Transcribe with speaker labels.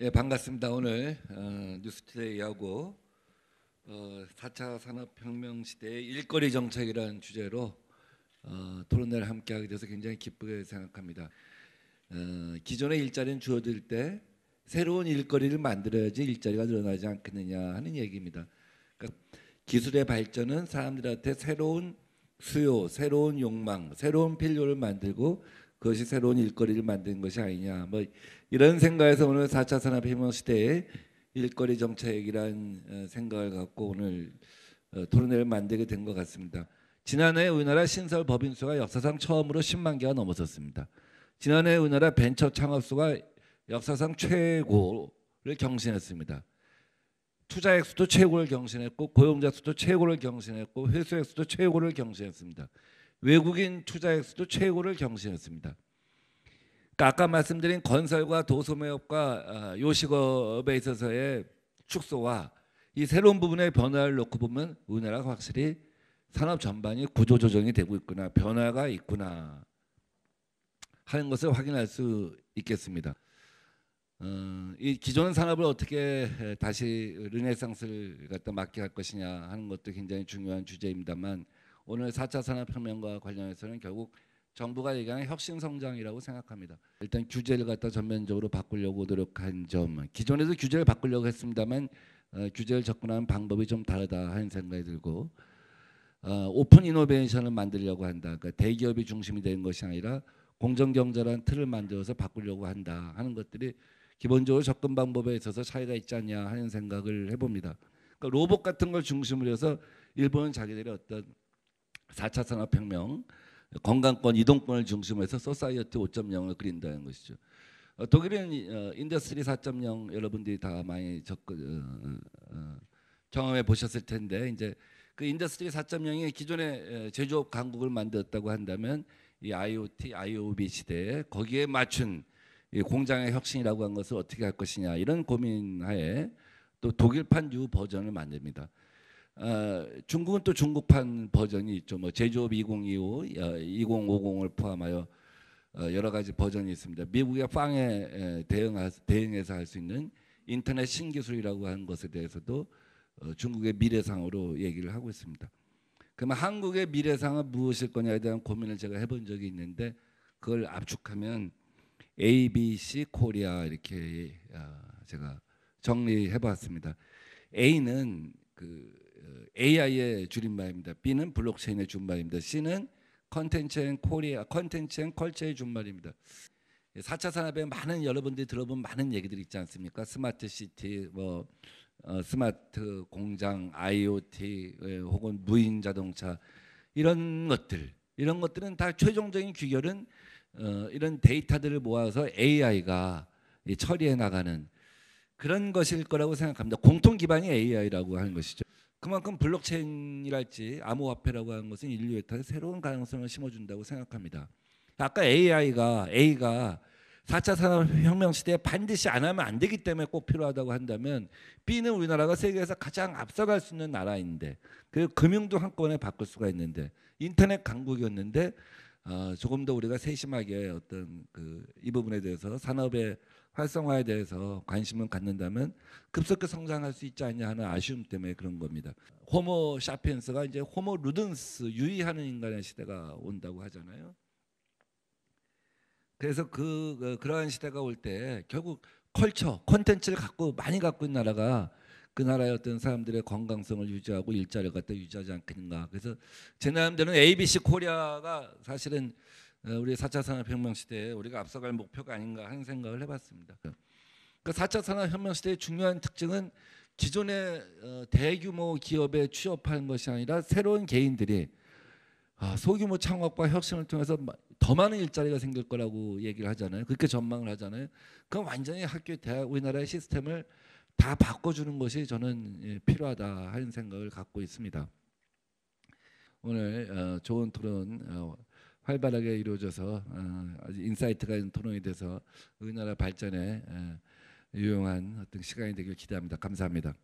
Speaker 1: 예, 반갑습니다. 오늘 뉴스투데이하고 4차 산업혁명 시대의 일거리 정책이라는 주제로 토론회를 함께하게 돼서 굉장히 기쁘게 생각합니다. 기존의 일자리는 주어질 때 새로운 일거리를 만들어야지 일자리가 늘어나지 않겠느냐 하는 얘기입니다. 그러니까 기술의 발전은 사람들한테 새로운 수요, 새로운 욕망, 새로운 필요를 만들고 그것이 새로운 일거리를 만드는 것이 아니냐, 뭐 이런 생각에서 오늘 4차 산업혁명 시대의 일거리 정책이라는 생각을 갖고 오늘 토론회를 만들게 된 것 같습니다. 지난해 우리나라 신설 법인 수가 역사상 처음으로 10만 개가 넘어섰습니다. 지난해 우리나라 벤처 창업 수가 역사상 최고를 경신했습니다. 투자액 수도 최고를 경신했고 고용자 수도 최고를 경신했고 회수액 수도 최고를 경신했습니다. 외국인 투자액 수도 최고를 경신했습니다. 그러니까 아까 말씀드린 건설과 도소매업과 요식업에 있어서의 축소와 이 새로운 부분의 변화를 놓고 보면 우리나라가 확실히 산업 전반이 구조조정이 되고 있구나, 변화가 있구나 하는 것을 확인할 수 있겠습니다. 이 기존 산업을 어떻게 다시 르네상스를 갖다 맞게 할 것이냐 하는 것도 굉장히 중요한 주제입니다만, 오늘 4차 산업혁명과 관련해서는 결국 정부가 얘기하는 혁신성장이라고 생각합니다. 일단 규제를 갖다 전면적으로 바꾸려고 노력한 점, 기존에도 규제를 바꾸려고 했습니다만 규제를 접근하는 방법이 좀 다르다 하는 생각이 들고, 오픈 이노베이션을 만들려고 한다. 그러니까 대기업이 중심이 되는 것이 아니라 공정경제라는 틀을 만들어서 바꾸려고 한다 하는 것들이 기본적으로 접근 방법에 있어서 차이가 있지 않냐 하는 생각을 해봅니다. 그러니까 로봇 같은 걸 중심으로 해서 일본은 자기들의 어떤 4차 산업혁명, 건강권, 이동권을 중심으로 해서 소사이어티 5.0을 그린다는 것이죠. 독일은 인더스트리 4.0 여러분들이 다 많이 경험해 보셨을 텐데, 이제 그 인더스트리 4.0이 기존의 제조업 강국을 만들었다고 한다면 이 IoT, IoB 시대에 거기에 맞춘 이 공장의 혁신이라고 한 것을 어떻게 할 것이냐, 이런 고민하에 또 독일판 유 버전을 만듭니다. 중국은 또 중국판 버전이 있죠. 뭐 제조업 2025, 2050을 포함하여 여러 가지 버전이 있습니다. 미국의 빵에 대응해서 할 수 있는 인터넷 신기술이라고 하는 것에 대해서도 중국의 미래상으로 얘기를 하고 있습니다. 그러면 한국의 미래상은 무엇일 거냐에 대한 고민을 제가 해본 적이 있는데, 그걸 압축하면 ABC 코리아 이렇게 제가 정리해봤습니다. A는 그 AI의 줄임말입니다. B는 블록체인의 줄임말입니다. C는 컨텐츠 앤 코리아, 컨텐츠 앤 컬처의 줄임말입니다. 4차 산업에 많은, 여러분들이 들어본 많은 얘기들이 있지 않습니까? 스마트 시티, 뭐 스마트 공장, IoT 혹은 무인 자동차, 이런 것들은 다 최종적인 귀결은 이런 데이터들을 모아서 AI가 처리해 나가는 그런 것일 거라고 생각합니다. 공통 기반이 AI라고 하는 것이죠. 그만큼 블록체인이랄지 암호화폐라고 하는 것은 인류에 새로운 가능성을 심어준다고 생각합니다. 아까 A가 4차 산업혁명 시대에 반드시 안 하면 안 되기 때문에 꼭 필요하다고 한다면, B는 우리나라가 세계에서 가장 앞서갈 수 있는 나라인데, 그 금융도 한꺼번에 바꿀 수가 있는데, 인터넷 강국이었는데 조금 더 우리가 세심하게 어떤 이 부분에 대해서 산업의 활성화에 대해서 관심을 갖는다면 급속히 성장할 수 있지 않냐 하는 아쉬움 때문에 그런 겁니다. 호모 사피엔스가 이제 호모 루든스, 유의하는 인간의 시대가 온다고 하잖아요. 그래서 그러한 시대가 올 때 결국 컬처, 콘텐츠를 많이 갖고 있는 나라가 그 나라의 어떤 사람들의 건강성을 유지하고 일자리를 갖다 유지하지 않겠는가. 그래서 제 나름대로는 ABC 코리아가 사실은 우리 4차 산업혁명 시대에 우리가 앞서갈 목표가 아닌가 하는 생각을 해봤습니다. 그 4차 산업혁명 시대의 중요한 특징은 기존의 대규모 기업에 취업하는 것이 아니라 새로운 개인들이 소규모 창업과 혁신을 통해서 더 많은 일자리가 생길 거라고 얘기를 하잖아요. 그렇게 전망을 하잖아요. 그럼 완전히 학교, 대학, 우리나라의 시스템을 다 바꿔주는 것이 저는 필요하다 하는 생각을 갖고 있습니다. 오늘 좋은 토론 활발하게 이루어져서 아주 인사이트가 있는 토론이 돼서 우리나라 발전에 유용한 어떤 시간이 되길 기대합니다. 감사합니다.